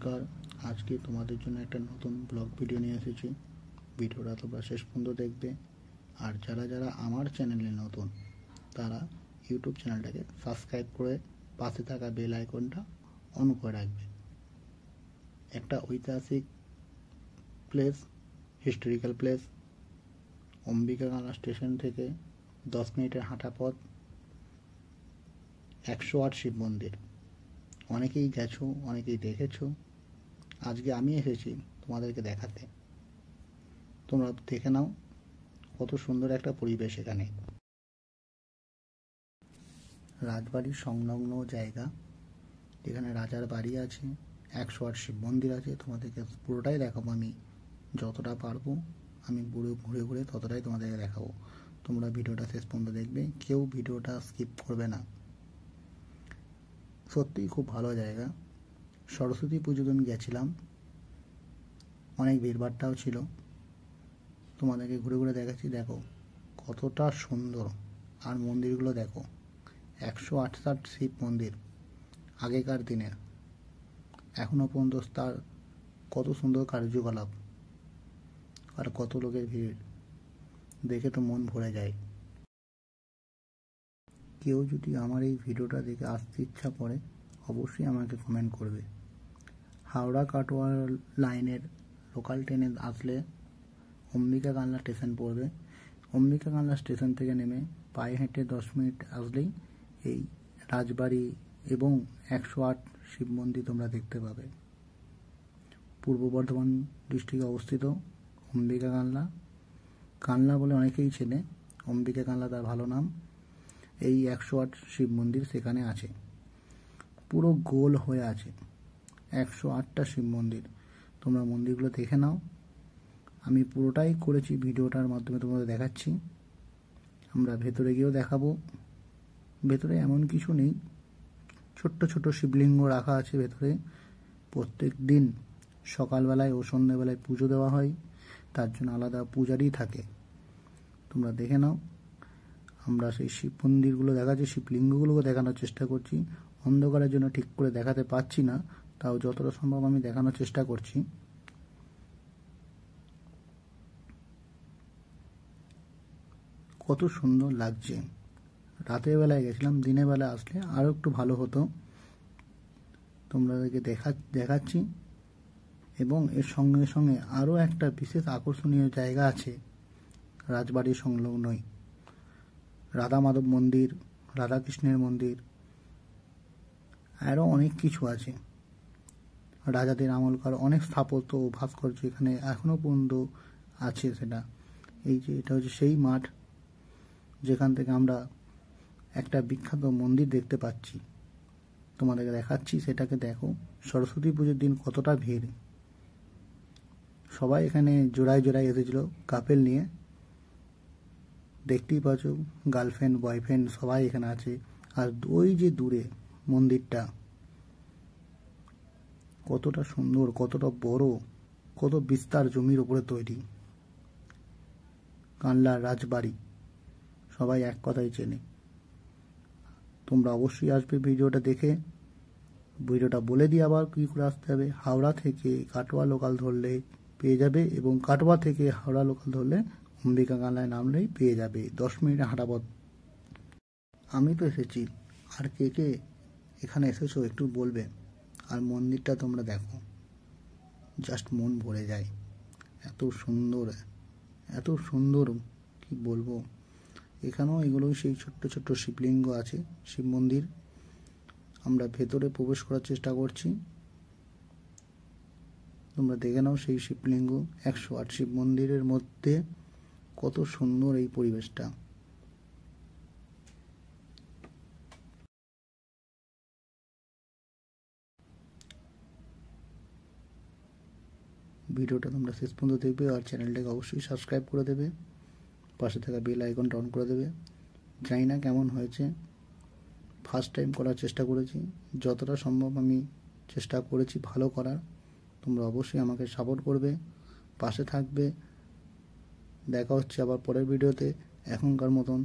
নমস্কার। আজকে তোমাদের জন্য একটা নতুন ব্লগ ভিডিও নিয়ে এসেছি। ভিডিওটা তোমরা শেষ পর্যন্ত দেখবে। আর যারা যারা আমার চ্যানেলে নতুন তারা ইউটিউব চ্যানেলটাকে সাবস্ক্রাইব করে পাশে থাকা বেল আইকনটা অন করে রাখবে। একটা ঐতিহাসিক প্লেস, হিস্টোরিক্যাল প্লেস, অম্বিকাগালা স্টেশন থেকে 10 মিনিটের হাঁটা পথ, 108 শিব মন্দির। অনেকেই গেছো, অনেকেই দেখেছো। আজকে আমি এসেছি তোমাদেরকে দেখাতে। তোমরা দেখে নাও কত সুন্দর একটা পরিবেশ এখানে। রাজবাড়ির সংলগ্ন জায়গা, এখানে রাজার বাড়ি আছে, 108 শিব মন্দির আছে। তোমাদেরকে পুরোটাই দেখাবো আমি, যতটা পারবো আমি ঘুরে ঘুরে ততটাই তোমাদেরকে দেখাবো। তোমরা ভিডিওটা শেষ পর্যন্ত দেখবে, কেউ ভিডিওটা স্কিপ করবে না। সত্যিই খুব ভালো জায়গা। সরস্বতী পুজো দিন গেছিলাম, অনেক ভিড়ভাট্টাও ছিল। তোমাদেরকে ঘুরে ঘুরে দেখাচ্ছি, দেখো কতটা সুন্দর। আর মন্দিরগুলো দেখো, 108 শিব মন্দির আগেকার দিনের, এখনো পর্যন্ত তার কত সুন্দর কার্যকলাপ আর কত লোকের ভিড়, দেখে তো মন ভরে যায়। কেউ যদি আমার এই ভিডিওটা দেখে আসতে ইচ্ছা করে অবশ্যই আমাকে কমেন্ট করবে। হাওড়া কাটোয়া লাইনের লোকাল ট্রেনে আসলে অম্বিকাগালা স্টেশন পড়বে। অম্বিকাগালা স্টেশন থেকে নেমে পায়ে হেঁটে 10 মিনিট আসলেই এই রাজবাড়ি এবং 108 শিব মন্দির তোমরা দেখতে পাবে। পূর্ব বর্ধমান ডিস্ট্রিক্টে অবস্থিত অম্বিকাগালা, কানলা বলে অনেকেই চেনে, অম্বিকাগালা তার ভালো নাম। এই 108 শিব মন্দির সেখানে আছে, পুরো গোল হয়ে আছে 108টা শিব মন্দির। তোমরা মন্দিরগুলো দেখে নাও। আমি পুরোটাই করেছি, ভিডিওটার মাধ্যমে তোমাদের দেখাচ্ছি। আমরা ভেতরে গিয়েও দেখাবো। ভেতরে এমন কিছু নেই, ছোট্ট ছোট শিবলিঙ্গ রাখা আছে ভেতরে। প্রত্যেক দিন সকালবেলায় ও সন্ধ্যাবেলায় পুজো দেওয়া হয়, তার জন্য আলাদা পূজারই থাকে। তোমরা দেখে নাও। আমরা সেই শিব মন্দিরগুলো দেখাচ্ছি, শিবলিঙ্গগুলোকে দেখানোর চেষ্টা করছি। অন্ধকারের জন্য ঠিক করে দেখাতে পারছি না, তাও যতটা সম্ভব আমি দেখানোর চেষ্টা করছি। কত সুন্দর লাগছে। রাতের বেলায় গেছিলাম, দিনের বেলা আসলে আরও একটু ভালো হতো। তোমাদেরকে দেখাচ্ছি। এবং এর সঙ্গে সঙ্গে আরও একটা বিশেষ আকর্ষণীয় জায়গা আছে রাজবাড়ির সংলগ্নই, রাধা মাধব মন্দির, রাধাকৃষ্ণের মন্দির, আরও অনেক কিছু আছে। রাজাদের আমলকার অনেক স্থাপত্য ও ভাস্কর্য এখানে এখনও পর্যন্ত আছে। সেটা এই যে এটা হচ্ছে সেই মাঠ যেখান থেকে আমরা একটা বিখ্যাত মন্দির দেখতে পাচ্ছি। তোমাদেরকে দেখাচ্ছি, সেটাকে দেখো। সরস্বতী পুজোর দিন কতটা ভিড়, সবাই এখানে জোড়ায় জোড়ায় এসেছিল কাপেল নিয়ে। দেখতেই পাচ্ছ, গার্লফ্রেন্ড বয়ফ্রেন্ড সবাই এখানে আছে। আর ওই যে দূরে মন্দিরটা কতটা সুন্দর, কতটা বড়, কত বিস্তার জমির উপরে তৈরি। কানলার রাজবাড়ি সবাই এক কথাই চেনে। তোমরা অবশ্যই আসবে ভিডিওটা দেখে। ভিডিওটা বলে দিই আবার কী করে আসতে হবে। হাওড়া থেকে কাটোয়া লোকাল ধরলে পেয়ে যাবে, এবং কাটোয়া থেকে হাওড়া লোকাল ধরলে অম্বিকাগালায় নামলেই পেয়ে যাবে। 10 মিনিটে হাঁটা পথ। আমি তো এসেছি, আর কে কে এখানে এসেছো একটু বলবে। আর মন্দিরটা তোমরা দেখো, জাস্ট মন ভরে যায়। এত সুন্দর, এত সুন্দর, কি বলবো। এখানেও এগুলো সেই ছোট্ট ছোট্ট শিবলিঙ্গ আছে, শিব মন্দির। আমরা ভেতরে প্রবেশ করার চেষ্টা করছি। তোমরা দেখে নাও সেই শিবলিঙ্গ। 108 শিব মন্দিরের মধ্যে কত সুন্দর এই পরিবেশটা। ভিডিওটা তোমরা শেষ পর্যন্ত দেখবে, আর চ্যানেলটাকে অবশ্যই সাবস্ক্রাইব করে দেবে, পাশে থাকা বেল আইকনটা অন করে দেবে। জানি না কেমন হয়েছে, ফার্স্ট টাইম করার চেষ্টা করেছি, যতটা সম্ভব আমি চেষ্টা করেছি ভালো করার। তোমরা অবশ্যই আমাকে সাপোর্ট করবে, পাশে থাকবে। দেখা হচ্ছে আবার পরের ভিডিওতে। এখনকার মতন